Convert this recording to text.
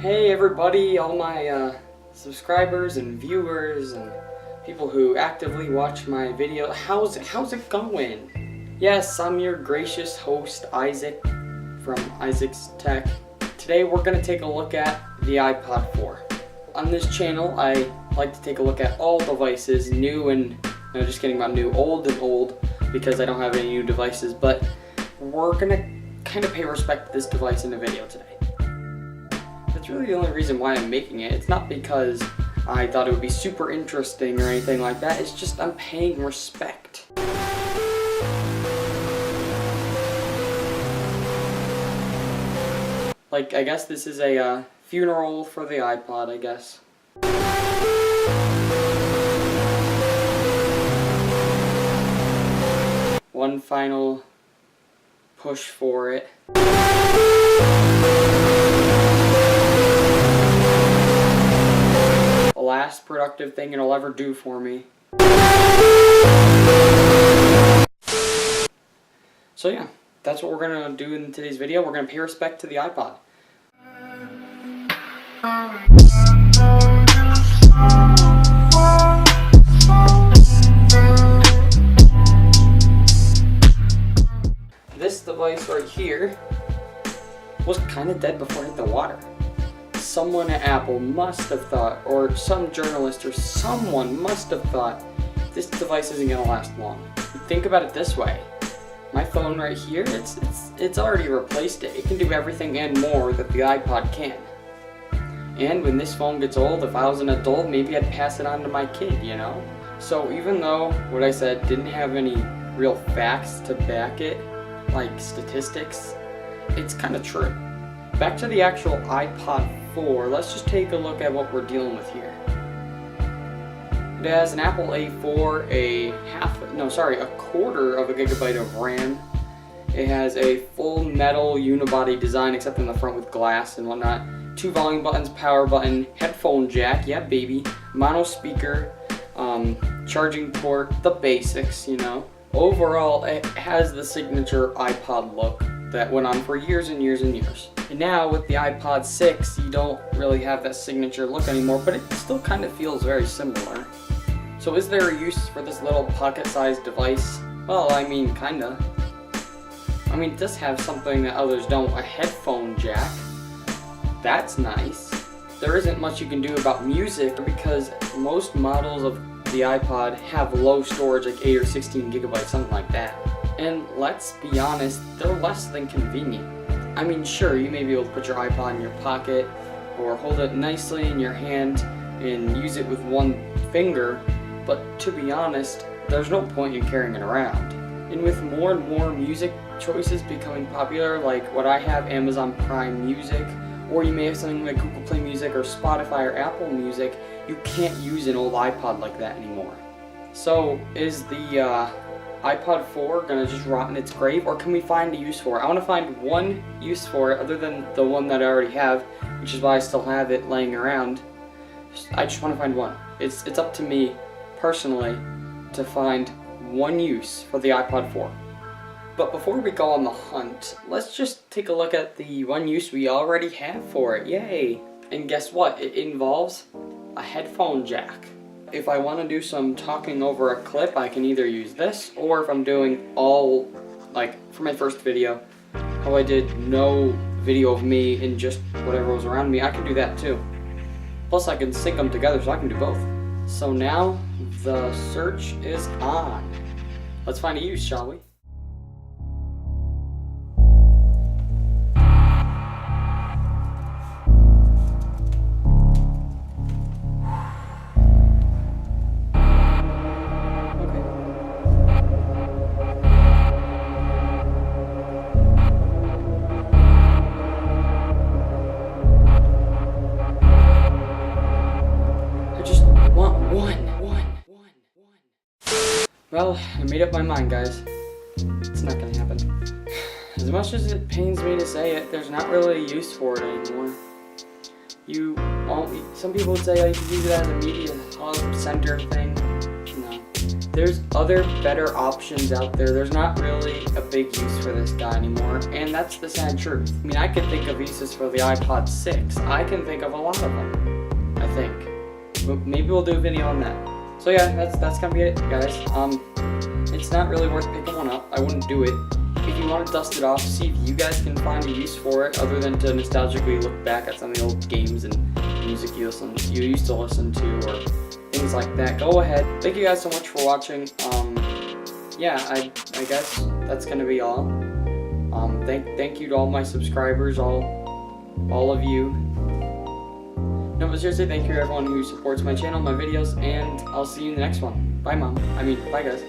Hey everybody, all my subscribers and viewers and people who actively watch my video. How's it going? Yes, I'm your gracious host Isaac from Isaac's Tech. Today we're going to take a look at the iPod 4. On this channel I like to take a look at all devices, new and, no just kidding about new, old and old, because I don't have any new devices, but we're going to kind of pay respect to this device in the video today. That's really the only reason why I'm making it. It's not because I thought it would be super interesting or anything like that. It's just I'm paying respect. Like, I guess this is a funeral for the iPod, I guess. One final push for it. Last productive thing it'll ever do for me. So yeah, that's what we're gonna do in today's video. We're gonna pay respect to the iPod. This device right here was kind of dead before it hit the water. Someone at Apple must have thought, or some journalist or someone must have thought, this device isn't going to last long. Think about it this way. My phone right here, it's already replaced it. It can do everything and more that the iPod can. And when this phone gets old, if I was an adult, maybe I'd pass it on to my kid, you know? So even though what I said didn't have any real facts to back it, like statistics, it's kind of true. Back to the actual iPod 4, let's just take a look at what we're dealing with here. It has an Apple A4, a quarter of a gigabyte of RAM. It has a full metal unibody design except in the front with glass and whatnot. 2 volume buttons, power button, headphone jack, yeah baby, mono speaker, charging port, the basics, you know. Overall, it has the signature iPod look that went on for years and years and years. And now with the iPod 6, you don't really have that signature look anymore, but it still kind of feels very similar. So is there a use for this little pocket-sized device? Well, I mean, kinda. I mean, it does have something that others don't, a headphone jack. That's nice. There isn't much you can do about music because most models of the iPod have low storage, like 8 or 16 gigabytes, something like that. And let's be honest, they're less than convenient. I mean, sure, you may be able to put your iPod in your pocket or hold it nicely in your hand and use it with one finger, but to be honest, there's no point in carrying it around. And with more and more music choices becoming popular, like what I have, Amazon Prime Music, or you may have something like Google Play Music or Spotify or Apple Music, you can't use an old iPod like that anymore. So is the iPod 4 gonna just rot in its grave, or can we find a use for it? I want to find one use for it other than the one that I already have, which is why I still have it laying around. I just want to find one. It's up to me personally to find one use for the iPod 4. But before we go on the hunt, let's just take a look at the one use we already have for it. Yay! And guess what? It involves a headphone jack. If I want to do some talking over a clip, I can either use this, or if I'm doing all, like for my first video, how I did no video of me and just whatever was around me, I can do that too. Plus I can sync them together so I can do both. So now the search is on. Let's find a use, shall we? Well, I made up my mind, guys. It's not gonna happen. As much as it pains me to say it, there's not really a use for it anymore. Some people would say, oh, you could use it as a media hub center thing. No. there's other better options out there. There's not really a big use for this guy anymore, and that's the sad truth. I mean, I could think of uses for the iPod 6. I can think of a lot of them, I think. But maybe we'll do a video on that. So yeah, that's gonna be it, guys. It's not really worth picking one up. I wouldn't do it. If you want to dust it off, see if you guys can find a use for it other than to nostalgically look back at some of the old games and music you used to listen to or things like that. Go ahead. Thank you guys so much for watching. Yeah, I guess that's gonna be all. Thank you to all my subscribers, all of you. No, but seriously, thank you to everyone who supports my channel, my videos, and I'll see you in the next one. Bye, Mom. Bye, guys.